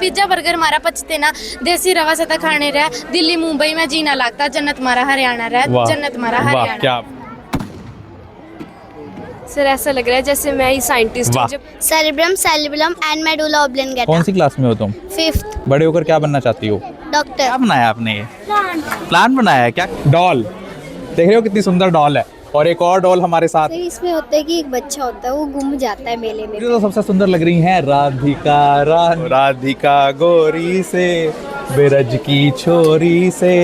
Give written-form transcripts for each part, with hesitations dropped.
Pizza burger मारा पचते ना, देसी रवा सता खाने रहा, दिल्ली मुंबई में जीना लगता, जन्नत मारा हरियाणा रहा, जन्नत मारा हरियाणा। क्या सर ऐसा लग रहा है जैसे मैं ही साइंटिस्ट हूँ। Cerebrum, cerebellum and medulla oblongata. कौन सी क्लास में हो तुम? 5th। बड़े होकर क्या बनना चाहती हो? डॉक्टर। क्या बनाया आपने? ये प्लान बनाया है क्या? डॉल देख रहे हो कितनी सुंदर डॉल है, और एक और डॉल हमारे साथ। सर इसमें होता है कि एक बच्चा होता है वो गुम जाता है मेले में। जो तो सबसे सुंदर लग रही हैं, राधिका राधिका गोरी से बिरज की छोरी से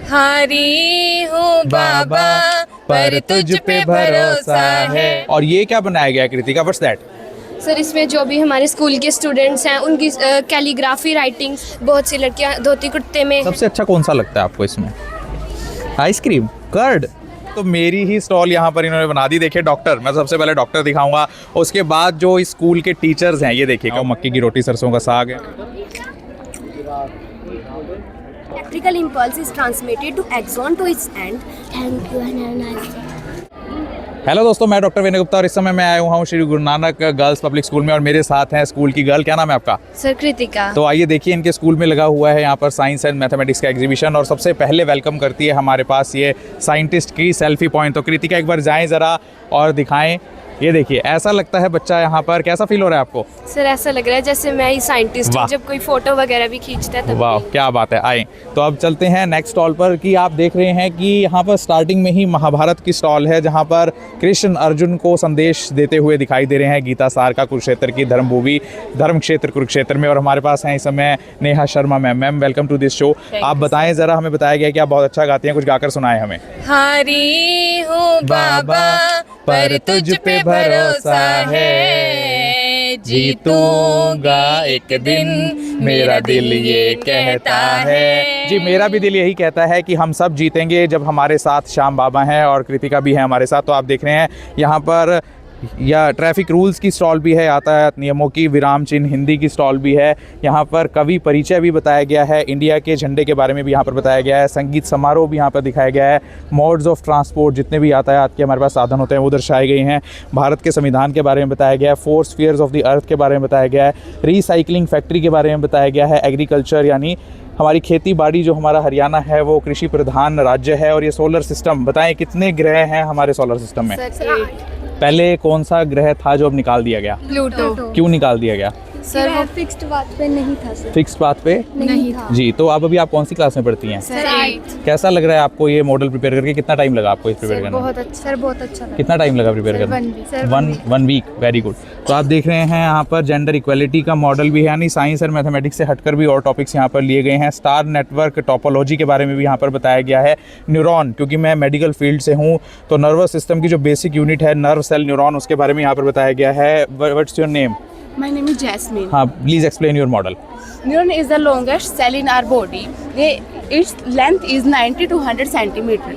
हारी हूँ बाबा पर तुझ पे भरोसा है। और ये क्या बनाया गया कृतिका? What's that? सर इसमें जो भी हमारे स्कूल के स्टूडेंट्स हैं उनकी कैलीग्राफी राइटिंग, बहुत सी लड़कियां धोती कुर्ते में। सबसे अच्छा कौन सा लगता है आपको इसमें? Ice cream, curd. तो मेरी ही स्टॉल यहाँ पर इन्होंने बना दी। देखिए डॉक्टर, मैं सबसे पहले डॉक्टर दिखाऊंगा, उसके बाद जो स्कूल के टीचर्स हैं ये देखिए, मक्की की रोटी सरसों का साग है। Electrical impulse is transmitted to axon to its end. Thank you and hello दोस्तों, मैं डॉक्टर विनय गुप्ता और इस समय मैं आया हूँ Shri Guru Nanak girls public school में, और मेरे साथ हैं स्कूल की गर्ल। क्या नाम है आपका? सर कृतिका। तो आइए देखिए, इनके स्कूल में लगा हुआ है यहाँ पर साइंस एंड मैथमेटिक्स का एग्जीबिशन, और सबसे पहले वेलकम करती है हमारे पास ये साइंटिस्ट की सेल्फी पॉइंट। तो कृतिका एक बार जाएं ज़रा और दिखाएं। ये देखिए, ऐसा लगता है बच्चा यहाँ पर। कैसा फील हो रहा है आपको? सर ऐसा लग रहा है जैसे मैं ही साइंटिस्ट हूँ, जब कोई फोटो वगैरह भी खींचता है तब। वाह क्या बात है। आए तो अब चलते हैं नेक्स्ट स्टॉल पर, कि आप देख रहे हैं कि यहाँ पर स्टार्टिंग में ही महाभारत की स्टॉल है, जहाँ पर कृष्ण अर्जुन को संदेश देते हुए दिखाई दे रहे हैं। गीता सार का कुरुक्षेत्र की धर्मभूमि धर्म क्षेत्र कुरुक्षेत्र में, और हमारे पास हैं इस समय Neha Sharma ma'am. Ma'am welcome to this show. आप बताएं ज़रा, हमें बताया गया कि आप बहुत अच्छा गाती हैं, कुछ गाकर सुनाएं हमें। हारी हूँ बाबा पर तुझ पे भरोसा है, जीतूंगा एक दिन मेरा दिल ये कहता है। जी मेरा भी दिल यही कहता है कि हम सब जीतेंगे जब हमारे साथ श्याम बाबा हैं और कृतिका भी हैं हमारे साथ। तो आप देख रहे हैं यहाँ पर या ट्रैफिक रूल्स की स्टॉल भी है, यातायात नियमों की, विराम चिन्ह हिंदी की स्टॉल भी है। यहाँ पर कवि परिचय भी बताया गया है, इंडिया के झंडे के बारे में भी यहाँ पर बताया गया है, संगीत समारोह भी यहाँ पर दिखाया गया है, मोड्स ऑफ ट्रांसपोर्ट जितने भी यातायात के हमारे पास साधन होते हैं वो दर्शाए गए हैं, भारत के संविधान के बारे में बताया गया है, 4 स्फीयर्स ऑफ द अर्थ के बारे में बताया गया है, रीसाइक्लिंग फैक्ट्री के बारे में बताया गया है, एग्रीकल्चर यानी हमारी खेती बाड़ी, जो हमारा हरियाणा है वो कृषि प्रधान राज्य है, और ये सोलर सिस्टम। बताएं कितने ग्रह हैं हमारे सोलर सिस्टम में? पहले कौन सा ग्रह था जो अब निकाल दिया गया? प्लूटो। क्यों निकाल दिया गया? सर वो फिक्स्ड बात पे नहीं था सर। फिक्स बात पे नहीं था जी। तो आप अभी आप कौन सी क्लास में पढ़ती हैं? Sir 8th। कैसा लग रहा है आपको ये मॉडल प्रिपेयर करके? कितना टाइम लगा आपको इस प्रिपेयर करने में? बहुत अच्छा सर, बहुत अच्छा लगा। कितना टाइम लगा प्रिपेयर करने में? One week. Very good. तो आप देख रहे हैं यहाँ पर जेंडर इक्वलिटी का मॉडल भी है, यानी साइंस और मैथमेटिक्स से हटकर भी और टॉपिक्स यहाँ पर लिए गए हैं। स्टार नेटवर्क टोपोलॉजी के बारे में भी यहाँ पर बताया गया है। न्यूरॉन, क्योंकि मैं मेडिकल फील्ड से हूँ तो नर्वस सिस्टम की जो बेसिक यूनिट है नर्व सेल न्यूरॉन, उसके बारे में यहाँ पर बताया गया है। What's your name? My name is Jasmine. हाँ please explain your model. Neuron is the longest cell in our body. Its length is 90 to 100 centimeter.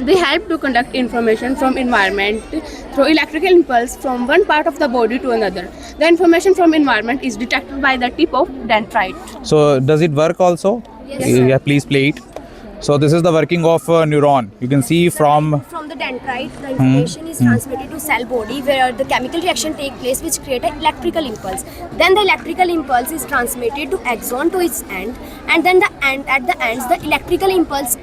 They help to conduct information from environment through electrical impulse from one part of the body to another. The information from environment is detected by the tip of dendrite. So does it work also? Yes, sir. Yeah, please play it. So this is the working of neuron. You can see from the dendrite, the information is transmitted to cell body where the chemical reaction take place which create an electrical impulse. Then the electrical impulse is transmitted to axon to its end, and then at the ends the electrical impulse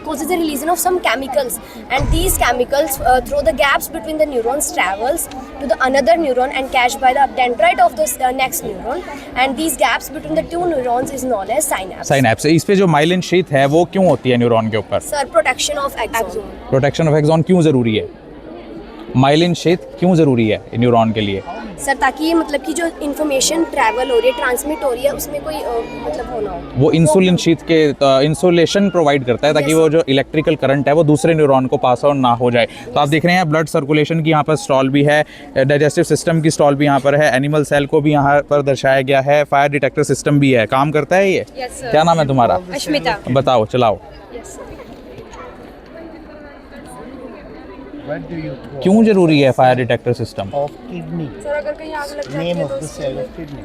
causes the release of some chemicals, and these chemicals through the gaps between the neurons travels to the another neuron and catch by the dendrite of the next neuron, and these gaps between the two neurons is known as synapse. Synapse. इस पे जो myelin sheath है वो क्यों होती है neuron के ऊपर? Sir, protection of axon. Protection of axon क्यों ज़रूरी है? माइलिन शीथ क्यों ज़रूरी है न्यूरॉन के लिए? सर ताकि मतलब कि जो इन्फॉर्मेशन ट्रैवल हो रही है, ट्रांसमिट हो रही है, उसमें कोई मतलब हो ना हो। वो इंसुलिन शीथ के इंसुलेशन प्रोवाइड करता है ताकि वो जो इलेक्ट्रिकल करंट है वो दूसरे न्यूरॉन को पास ऑन ना हो जाए। तो आप देख रहे हैं ब्लड सर्कुलेशन की यहाँ पर स्टॉल भी है, डाइजेस्टिव सिस्टम की स्टॉल भी यहाँ पर है, एनिमल सेल को भी यहाँ पर दर्शाया गया है, फायर डिटेक्टर सिस्टम भी है। काम करता है ये? क्या नाम है तुम्हारा? अश्मिता। बताओ, चलाओ। क्यों जरूरी है fire detector system? of kidney. Sir अगर कहीं आग लग Name जाती है of तो the cell of kidney.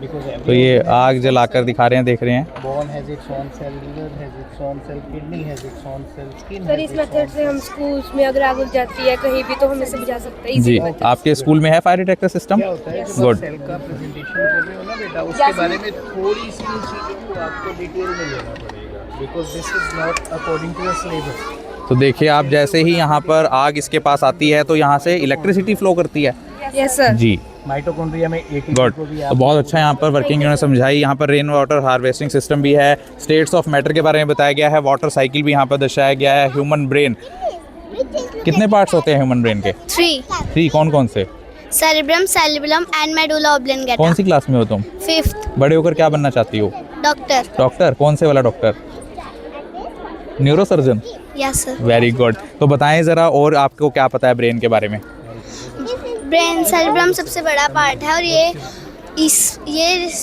because तो ये आग जलाकर दिखा रहे हैं, देख रहे हैं। bone has its own cell, liver has its own cell, kidney has its own cell, skin sir has इस its मेथड own से हम स्कूल्स में अगर आग लग जाती है कहीं भी तो हमें से बुझा सकते हैं जी, easy method। आपके स्कूल में है फायर डिटेक्टर सिस्टम? क्या होता है जब गुड। आप सेल का प्रेजेंटेशन कर रहे हो ना बेटा, उसके बारे में थोड़ी सी चीज़ों को आपको डिटेल में लेना पड़ेगा, because this is not according to the syllabus. तो देखिए आप, जैसे ही यहाँ पर आग इसके पास आती है तो यहाँ से इलेक्ट्रिसिटी फ्लो करती है। Yes sir. जी, माइटोकॉन्ड्रिया में ATP गुड। को भी तो आप बहुत अच्छा यहाँ पर वर्किंग इन्होंने समझाई। यहाँ पर रेन वाटर हार्वेस्टिंग सिस्टम भी है, स्टेट्स ऑफ मैटर के बारे में बताया गया है, वाटर साइकिल भी यहाँ पर दर्शाया गया है। ह्यूमन ब्रेन, कितने पार्ट्स होते हैं ह्यूमन ब्रेन के? 3 कौन कौन से? cerebrum, cerebellum and medulla oblongata। कौन सी क्लास में हो तुम? 5th बड़े होकर क्या बनना चाहती हो? डॉक्टर। डॉक्टर? कौन से वाला doctor? Neurosurgeon? Yes sir. Very good. तो बताएं ज़रा, और आपको क्या पता है ब्रेन के बारे में? ब्रेन सेरेब्रम सबसे बड़ा पार्ट है और ये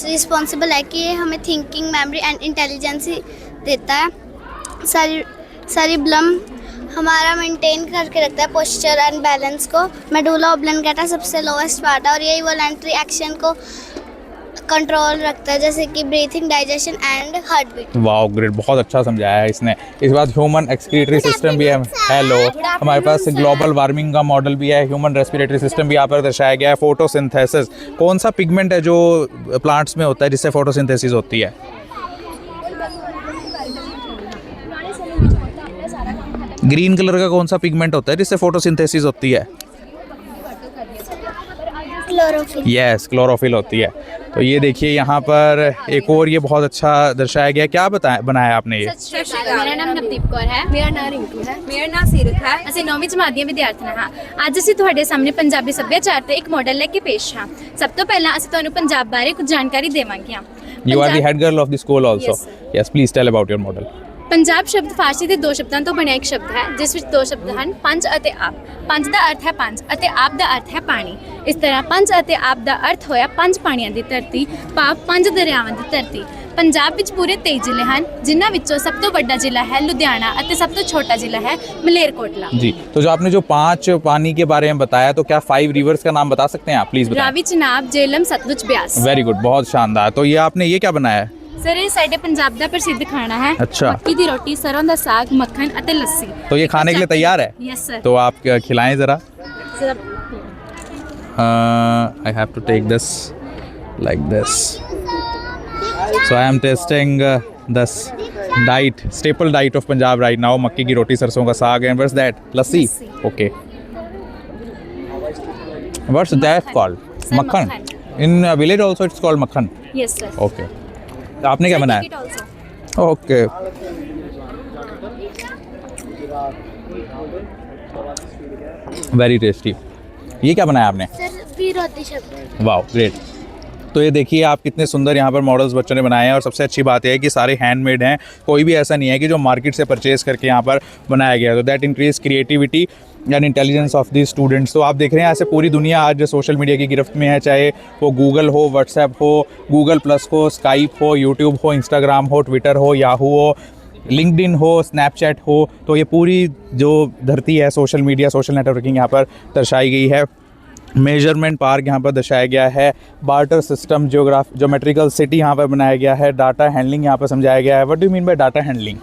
रिस्पॉन्सिबल है कि ये हमें थिंकिंग, मेमोरी एंड इंटेलिजेंस देता है। सेरेब्रम हमारा मेंटेन करके रखता है पोस्चर एंड बैलेंस को। मेडुला ऑब्लोंगेटा सबसे लोएस्ट पार्ट है और ये वॉलंटरी एक्शन को कंट्रोल रखता है, जैसे कि breathing, digestion and heart beat. Wow, great, बहुत अच्छा समझाया है इसने। इस बाद ह्यूमन एक्सक्रीटरी सिस्टम भी है। हेलो, हमारे पास ग्लोबल वार्मिंग का मॉडल भी है। ह्यूमन रेस्पिरेटरी सिस्टम भी यहाँ पर दर्शाया गया है। फोटोसिंथेसिस, कौन सा पिगमेंट है जो प्लांट्स में होता है जिससे फोटोसिंथेसिस होती है? ग्रीन कलर का कौन सा पिगमेंट होता है जिससे फोटोसिंथेसिस होती है? क्लोरोफिल। यस, क्लोरोफिल होती है। तो ये देखिए यहाँ पर एक और ये बहुत अच्छा दर्शाया गया। क्या बनाया आपने ये? ਮੇਰਾ ਨਾਮ ਨਵਦੀਪ ਕੌਰ ਹੈ। ਮੇਰਾ ਨਾਮ ਰਿੰਕੂ ਹੈ। ਮੇਰਾ ਨਾਮ ਸੀਰਤ ਹੈ। ਅਸੀਂ 9ਵੀਂ ਜਮਾਤ ਦੀਆਂ ਵਿਦਿਆਰਥਣਾਂ ਹਾਂ। ਅੱਜ ਅਸੀਂ ਤੁਹਾਡੇ ਸਾਹਮਣੇ ਪੰਜਾਬੀ ਸੱਭਿਆਚਾਰ ਤੇ ਇੱਕ ਮਾਡਲ ਲੈ ਕੇ ਪੇਸ਼ ਹਾਂ। ਸਭ ਤੋਂ ਪਹਿਲਾਂ ਅਸੀਂ ਤੁਹਾਨੂੰ ਪੰਜਾਬ ਬਾਰੇ ਕੁਝ ਜਾਣਕਾਰੀ ਦੇਵਾਂਗੇ। You are the head girl of the school also. Yes, please tell about your model. Punjab ਸ਼ਬਦ ਫਾਰਸੀ ਦੇ ਦੋ ਸ਼ਬਦਾਂ ਤੋਂ ਬਣਿਆ ਇੱਕ ਸ਼ਬਦ ਹੈ, ਜਿਸ ਵਿੱਚ ਦੋ ਸ਼ਬਦ ਹਨ, ਪੰਜ ਅਤੇ ਆਪ। ਪੰਜ ਦਾ ਅਰਥ ਹੈ ਪੰਜ ਅਤੇ ਆਪ ਦਾ ਅਰਥ ਹੈ ਪਾਣੀ। ਇਸ ਤਰ੍ਹਾਂ ਪੰਜ ਅਤੇ ਆਪ ਦਾ ਅਰਥ ਹੋਇਆ ਪੰਜ ਪਾਣੀਆਂ ਦੀ ਧਰਤੀ, ਭਾਵ ਪੰਜ ਦਰਿਆਵਾਂ ਦੀ ਧਰਤੀ। ਪੰਜਾਬ ਵਿੱਚ ਪੂਰੇ 23 ਜ਼ਿਲ੍ਹੇ ਹਨ, ਜਿਨ੍ਹਾਂ ਵਿੱਚੋਂ ਸਭ ਤੋਂ ਵੱਡਾ ਜ਼ਿਲ੍ਹਾ ਹੈ लुधियाना ਅਤੇ ਸਭ ਤੋਂ ਛੋਟਾ ਜ਼ਿਲ੍ਹਾ है मलेरकोटला। जी, तो जो आपने जो 5 पानी के बारे में बताया, तो क्या 5 रिवर्स का नाम बता सकते हैं आप? प्लीज बताएं। रावी, चनाब, झेलम, सतलुज, ब्यास। वेरी गुड, बहुत शानदार। तो ये आपने ये क्या बनाया है? सर ये ਸਾਡੇ ਪੰਜਾਬ ਦਾ ਪ੍ਰਸਿੱਧ ਖਾਣਾ है। अच्छा। मक्की ਦੀ रोटी, सरों ਦਾ साग, मक्खन ਅਤੇ ਲੱਸੀ। तो ये खाने के लिए तैयार है? Yes sir. तो आप खिलाएं ज़रा। Sir I have to take this like this. So I am tasting this diet, staple diet of Punjab right now. मक्की की रोटी, सरसों का साग, and what's that? Lassi. Okay. What's that called? Sir, Makhan. makhan. In village also it's called makhan. Yes sir. Okay. तो आपने क्या बनाया? Okay. Very tasty. ये क्या बनाया आपने? सर भी रोटी शब्द। वाह, ग्रेट। तो ये देखिए आप, कितने सुंदर यहाँ पर मॉडल्स बच्चों ने बनाए हैं। और सबसे अच्छी बात यह है कि सारे हैंडमेड हैं, कोई भी ऐसा नहीं है कि जो मार्केट से परचेज करके यहाँ पर बनाया गया है। तो that increase creativity and intelligence of the students. तो आप देख रहे हैं ऐसे पूरी दुनिया आज सोशल मीडिया की गिरफ्त में है, चाहे वो गूगल हो, व्हाट्सएप हो, गूगल प्लस हो, स्काइप हो, यूट्यूब हो, इंस्टाग्राम हो, ट्विटर हो, याहू हो, लिंक्डइन हो, स्नैपचैट हो। तो ये पूरी जो धरती है सोशल मीडिया, सोशल नेटवर्किंग यहाँ पर दर्शाई गई है। मेजरमेंट पार्क यहाँ पर दर्शाया गया है। बार्टर सिस्टम, ज्योमेट्रिकल सिटी यहाँ पर बनाया गया है। डाटा हैंडलिंग यहाँ पर समझाया गया है। What do you mean by data handling?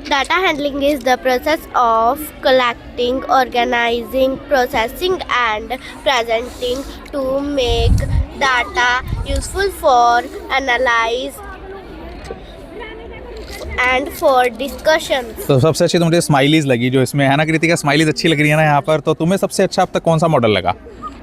Data handling is the process of collecting, organizing, processing and presenting to make data useful for analyze and for discussions। तो सबसे अच्छी तो मुझे स्माइलीज लगी जो इसमें है ना कृतिका, स्माइलीज अच्छी लग रही है ना यहाँ पर। तो तुम्हें सबसे अच्छा अब तक कौन सा मॉडल लगा?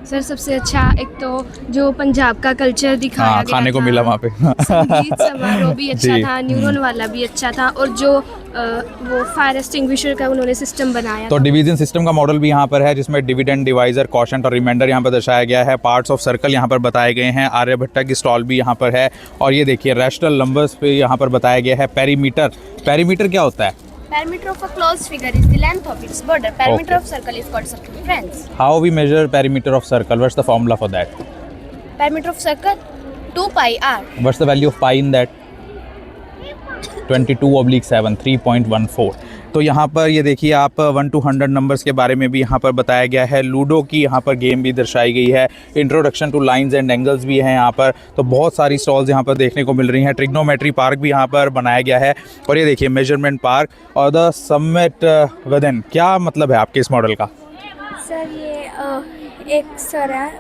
सर सबसे अच्छा एक तो जो पंजाब का कल्चर दिखाया हाँ, गया खाने को था, मिला वहाँ पे। संगीत समारोह भी अच्छा जी। था, न्यूरॉन वाला भी अच्छा था, और जो वो फायर एक्सटिंग्विशर का उन्होंने सिस्टम बनाया तो था। डिवीजन सिस्टम का मॉडल भी यहाँ पर है, जिसमें डिविडेंड, डिवाइजर, कॉशेंट और रिमाइंडर यहाँ पर दर्शाया गया है। पार्ट्स ऑफ सर्कल यहाँ पर बताए गए हैं। आर्यभट्टा की स्टॉल भी यहाँ पर है। और ये देखिए रैशनल नंबर्स पे यहाँ पर बताया गया है। पेरीमीटर, पेरीमीटर क्या होता है? Perimeter of a closed figure is the length of its border. Perimeter Okay. of circle is called circumference. How we measure perimeter of circle? What's the formula for that? Perimeter of circle 2 pi r. What's the value of pi in that? 22/7 3.14। तो यहाँ पर ये देखिए आप 1 to 100 numbers के बारे में भी यहाँ पर बताया गया है। लूडो की यहाँ पर गेम भी दर्शाई गई है। Introduction two lines and angles भी हैं यहाँ पर। तो बहुत सारी स्टॉल्स यहाँ पर देखने को मिल रही हैं। ट्रिग्नोमेट्री पार्क भी यहाँ पर बनाया गया है। और ये देखिए मेजरमेंट पार्क और द समिट विदिन। क्या मतलब है आपके इस मॉडल का? सर ये एक सर है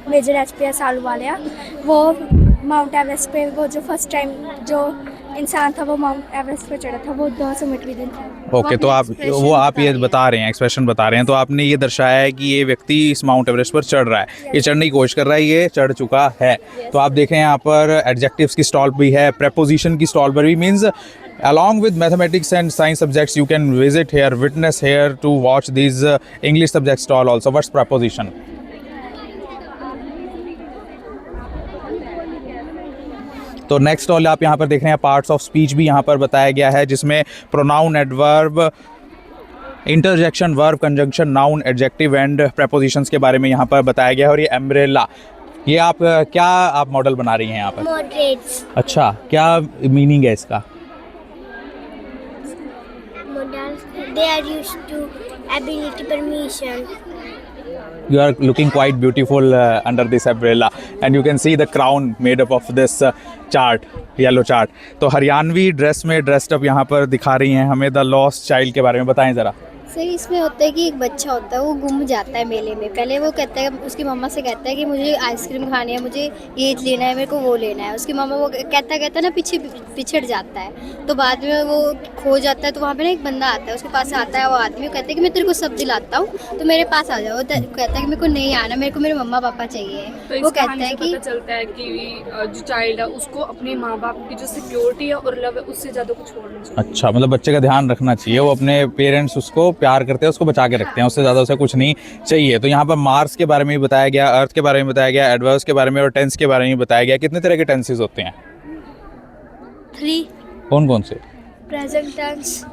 मेजर एचपीएस आलूवालिया, वो माउंट एवरेस्ट पे वो जो फर्स्ट टाइम जो इंसान था वो माउंट एवरेस्ट पे चढ़ा था, वो 200 मीटर विदिन था। ओके, तो आप ये बता रहे हैं, एक्सप्रेशन बता रहे हैं। तो आपने ये दर्शाया है कि ये व्यक्ति इस माउंट एवरेस्ट पर चढ़ रहा है, ये चढ़ने की कोशिश कर रहा है, ये चढ़ चुका है। तो आप देखें यहाँ पर एडजेक्टिव्स की स्टॉल भी है, प्रेपोजिशन की स्टॉल पर भी। Means along with mathematics and science subjects you can visit here, witness here to watch these English subject stall also. What's preposition? तो नेक्स्ट स्टॉल आप यहाँ पर देख रहे हैं, पार्ट्स ऑफ स्पीच भी यहाँ पर बताया गया है, जिसमें pronoun, adverb, interjection, verb, conjunction, noun, adjective and prepositions के बारे में यहाँ पर बताया गया है। और ये अम्ब्रेला, ये आप क्या आप मॉडल बना रही हैं यहाँ पर? मॉडरेट्स। अच्छा, क्या मीनिंग है इसका? They are used to ability permission. You are looking quite beautiful under this umbrella, and you can see the crown made up of this chart, yellow chart. तो हरियाणवी ड्रेस में ड्रेस्ड अप यहाँ पर दिखा रही हैं हमें द लॉस्ट चाइल्ड के बारे में। बताएं ज़रा। सर इसमें होता है कि एक बच्चा होता है, वो गुम जाता है मेले में। पहले वो कहता है, उसकी मम्मा से कहता है कि मुझे आइसक्रीम खानी है, मुझे ये लेना है, मेरे को वो लेना है। उसकी मम्मा वो कहता ना पिछड़ जाता है। तो बाद में वो खो जाता है। तो वहाँ पे ना एक बंदा आता है, उसके पास आता है वो आदमी, वो कहता है कि मैं तेरे को सब दिलाता हूँ, तो मेरे पास आ जाओ। वो कहता है कि मेरे को नहीं आना, मेरे को मेरे मम्मा पापा चाहिए। तो वो कहता है कि पता चलता है कि जो चाइल्ड है उसको अपने माँ बाप की जो सिक्योरिटी है और लव है उससे ज़्यादा कुछ और नहीं चाहिए। अच्छा, मतलब बच्चे का ध्यान रखना चाहिए, वो अपने पेरेंट्स उसको प्यार करते हैं, उसको बचा के रखते हैं, उससे ज़्यादा उसे कुछ नहीं चाहिए। तो यहाँ पर मार्स के बारे में भी बताया गया, अर्थ के बारे में बताया गया, एडवर्ब्स के बारे में और टेंस के बारे में बताया गया। कितने तरह के टेंसेस होते हैं? 3। कौन कौन से? Present tense,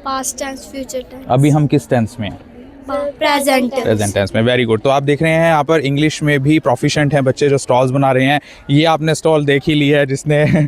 past tense, future tense. अभी हम किस टेंस में हैं? प्रेजेंट टेंस में। Very good. तो आप देख रहे हैं यहाँ पर इंग्लिश में भी प्रोफिशेंट हैं बच्चे जो स्टॉल्स बना रहे हैं। ये आपने स्टॉल देख ही ली है जिसने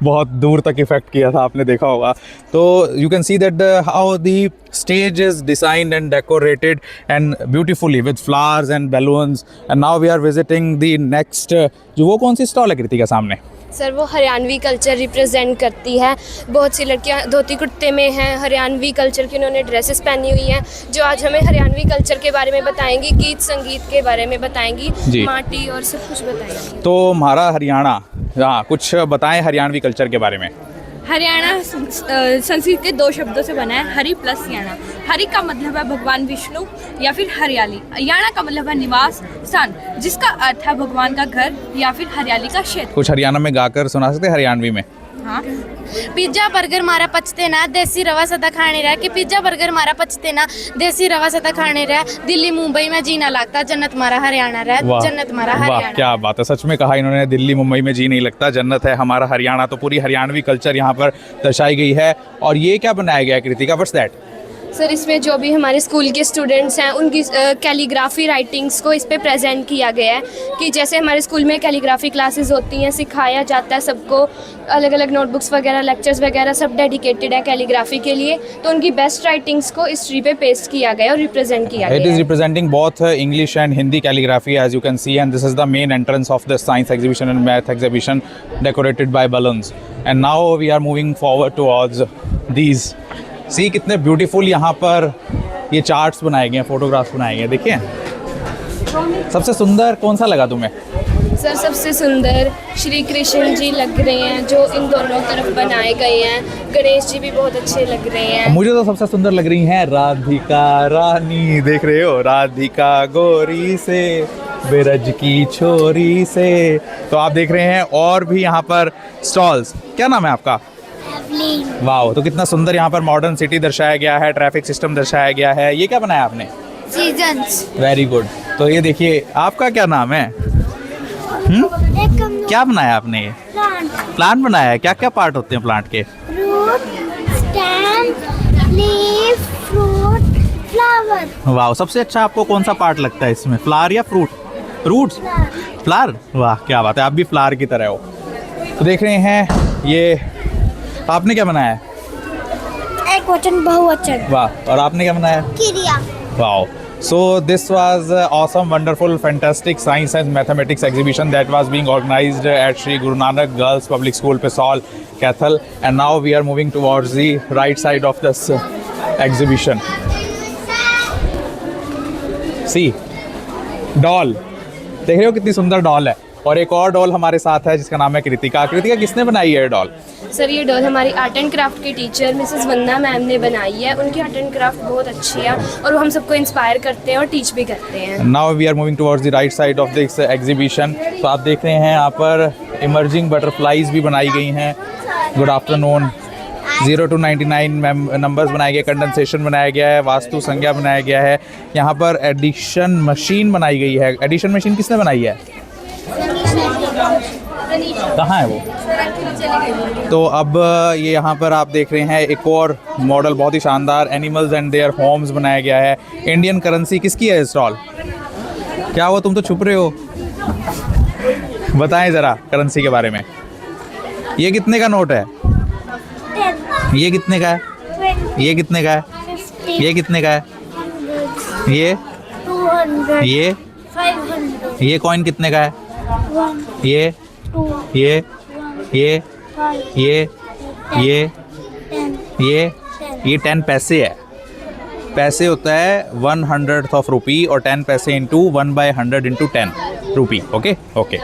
बहुत दूर तक इफेक्ट किया था, आपने देखा होगा। तो you can see that how the stage is designed and decorated and beautifully with flowers and balloons. And now we are visiting the next जो वो कौन सी स्टॉल है कृतिका सामने? सर वो हरियाणवी कल्चर रिप्रेजेंट करती है। बहुत सी लड़कियां धोती कुर्ते में हैं, हरियाणवी कल्चर की उन्होंने ड्रेसेस पहनी हुई हैं, जो आज हमें हरियाणवी कल्चर के बारे में बताएंगी, गीत संगीत के बारे में बताएंगी, माटी और सब कुछ बताएंगी। तो हमारा हरियाणा, हाँ, कुछ बताएं हरियाणवी कल्चर के बारे में। हरियाणा संस्कृत के 2 शब्दों से बना है, हरि प्लस याना। हरि का मतलब है भगवान विष्णु या फिर हरियाली। याना का मतलब है निवास स्थान, जिसका अर्थ है भगवान का घर या फिर हरियाली का क्षेत्र। कुछ हरियाणा में गाकर सुना सकते हैं हरियाणवी में? हाँ। पिज्जा बर्गर मारा पचते ना, देसी रवा सदा खाने रहा। कि पिज्जा बर्गर मारा पचते ना, देसी रवा सदा खाने रहा। दिल्ली मुंबई में जीना लगता, जन्नत मारा हरियाणा रहा, जन्नत मारा हरियाणा। क्या बात है, सच में कहा इन्होंने, दिल्ली मुंबई में जी नहीं लगता, जन्नत है हमारा हरियाणा। तो पूरी हरियाणवी कल्चर यहाँ पर दर्शाई गई है। और ये क्या बनाया गया है कृतिका? What's that? सर इसमें जो भी हमारे स्कूल के स्टूडेंट्स हैं उनकी कैलीग्राफी राइटिंग्स को इस पे प्रेजेंट किया गया है। कि जैसे हमारे स्कूल में कैलीग्राफी क्लासेस होती हैं, सिखाया जाता है सबको, अलग अलग नोटबुक्स वगैरह, लेक्चर्स वगैरह सब डेडिकेटेड है कैलीग्राफी के लिए। तो उनकी बेस्ट राइटिंग्स को इस ट्री पे पेस्ट किया गया और रिप्रेजेंट किया गया। It is representing both English and Hindi calligraphy as you can see, and this is the main entrance of the science exhibition and math exhibition decorated by balloons. And now we are moving forward towards these. See कितने beautiful यहाँ पर ये charts बनाए गए हैं, photographs बनाए गए हैं। देखिए, सबसे सुंदर कौन सा लगा तुम्हें? सर सबसे सुंदर श्री कृष्ण जी लग रहे हैं, जो इन दोनों तरफ बनाए गए हैं। गणेश जी भी बहुत अच्छे लग रहे हैं। मुझे तो सबसे सुंदर लग रही हैं राधिका रानी। देख रहे हो, राधिका गोरी से, बिरज की छोरी से। तो आप देख रहे हैं और भी यहाँ पर स्टॉल्स। क्या नाम है आपका? वाह, तो कितना सुंदर यहाँ पर मॉडर्न सिटी दर्शाया गया है, ट्रैफिक सिस्टम दर्शाया गया है। ये क्या बनाया आपने? सीजन्स। Very good. तो ये देखिए, आपका क्या नाम है? क्या बनाया आपने? ये प्लांट बनाया है। क्या क्या पार्ट होते हैं प्लांट के? Root, stem, leaf, fruit, flower. वाह, सबसे अच्छा आपको कौन सा पार्ट लगता है इसमें, फ्लावर या फ्रूट? Fruits, flower. वाह क्या बात है, आप भी फ्लावर की तरह हो। तो देख रहे हैं ये आपने क्या बनाया है? एक वचन बहुवचन। वाह, और आपने क्या बनाया है? क्रिया। Wow. So this was awesome, wonderful, fantastic science and mathematics exhibition that was being organized at Sri Guru Nanak Girls Public School, Pisol, Kathal. And now we are moving towards the right side of this exhibition. See, doll. देख रहे हो कितनी सुंदर doll है। और एक और doll हमारे साथ है जिसका नाम है कृतिका। कृतिका, किसने बनाई है ये डॉल? सर ये डॉल हमारी आर्ट एंड क्राफ्ट की टीचर मिसेस वंदना मैम ने बनाई है। उनकी आर्ट एंड क्राफ्ट बहुत अच्छी है और वो हम सबको इंस्पायर करते हैं और टीच भी करते हैं। Now we are moving towards the right side of this exhibition. तो आप देख रहे हैं यहाँ पर इमर्जिंग बटरफ्लाइज भी बनाई गई हैं। Good afternoon. 0 to 99 नंबर्स बनाए गए, कंडेंसेशन बनाया गया है, वास्तु संज्ञा बनाया गया है। यहाँ पर एडिशन मशीन बनाई गई है। एडिशन मशीन किसने बनाई है? कहाँ है वो? तो अब ये यहाँ पर आप देख रहे हैं एक और मॉडल बहुत ही शानदार, एनिमल्स एंड देयर होम्स बनाया गया है। इंडियन करेंसी किसकी है स्टॉल? क्या हुआ, तुम तो छुप रहे हो? बताएं ज़रा करेंसी के बारे में। ये कितने का नोट है? ये कितने का है? ये कितने का है? ये कितने का है? ये कॉइन कितने का है? ये 10 पैसे है। पैसे होता है 1/100 ऑफ रुपी और 10 पैसे इंटू 1/100 इंटू 10 रुपी। ओके।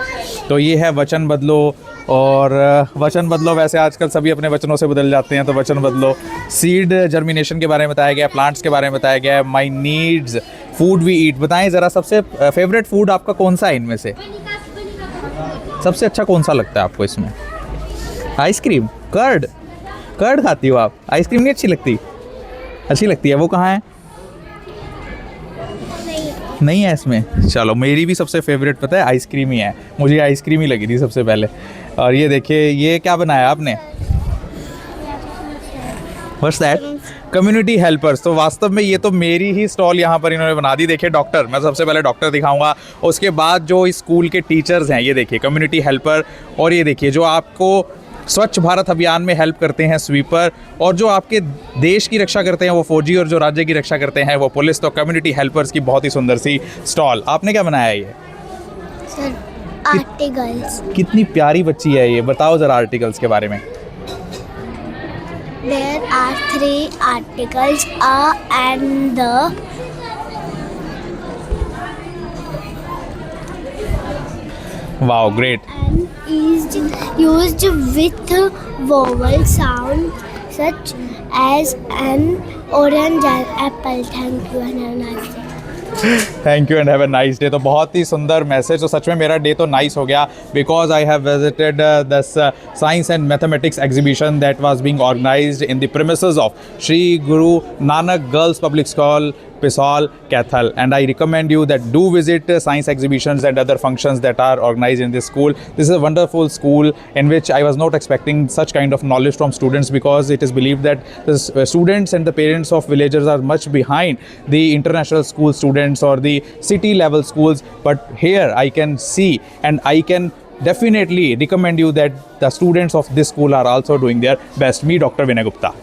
तो ये है वचन बदलो। और वचन बदलो, वैसे आजकल सभी अपने वचनों से बदल जाते हैं, तो वचन बदलो। सीड जर्मिनेशन के बारे में बताया गया, प्लांट्स के बारे में बताया गया है। My needs, food we eat. बताएं ज़रा सबसे फेवरेट फूड आपका कौन सा है इनमें से? सबसे अच्छा कौन सा लगता है आपको इसमें? आइसक्रीम, कर्ड खाती हो आप? आइसक्रीम नहीं अच्छी लगती? अच्छी लगती है। वो कहाँ है? नहीं है इसमें। चलो, मेरी भी सबसे फेवरेट पता है आइसक्रीम ही है। मुझे आइसक्रीम ही लगी थी सबसे पहले। और ये देखिए, ये क्या बनाया आपने? What's that? Community helpers. तो वास्तव में ये तो मेरी ही स्टॉल यहाँ पर इन्होंने बना दी। देखिए डॉक्टर, मैं सबसे पहले डॉक्टर दिखाऊंगा, उसके बाद जो इस स्कूल के टीचर्स हैं, ये देखिए कम्युनिटी हेल्पर। और ये देखिए जो आपको स्वच्छ भारत अभियान में हेल्प करते हैं, स्वीपर। और जो आपके देश की रक्षा करते हैं वो फौजी, और जो राज्य की रक्षा करते हैं वो पुलिस। तो कम्युनिटी हेल्पर्स की बहुत ही सुंदर सी स्टॉल। आपने क्या बनाया है ये? Sir articles. कितनी प्यारी बच्ची है ये, बताओ ज़रा आर्टिकल्स के बारे में। There are 3 articles, a and the. Wow, great. And is used with vowel sound such as an orange and apple. Thank you and have a nice day. Thank you and have a nice day. तो बहुत ही सुंदर message. तो सच में मेरा day तो nice हो गया, because I have visited this science and mathematics exhibition that was being organized in the premises of Shri Guru Nanak girls public school, Pisol, Kathal. And I recommend you that do visit science exhibitions and other functions that are organized in this school. This is a wonderful school in which I was not expecting such kind of knowledge from students, because it is believed that the students and the parents of villagers are much behind the international school students or the city level schools. But here I can see, and I can definitely recommend you that the students of this school are also doing their best. Me, Dr. Vinay Gupta.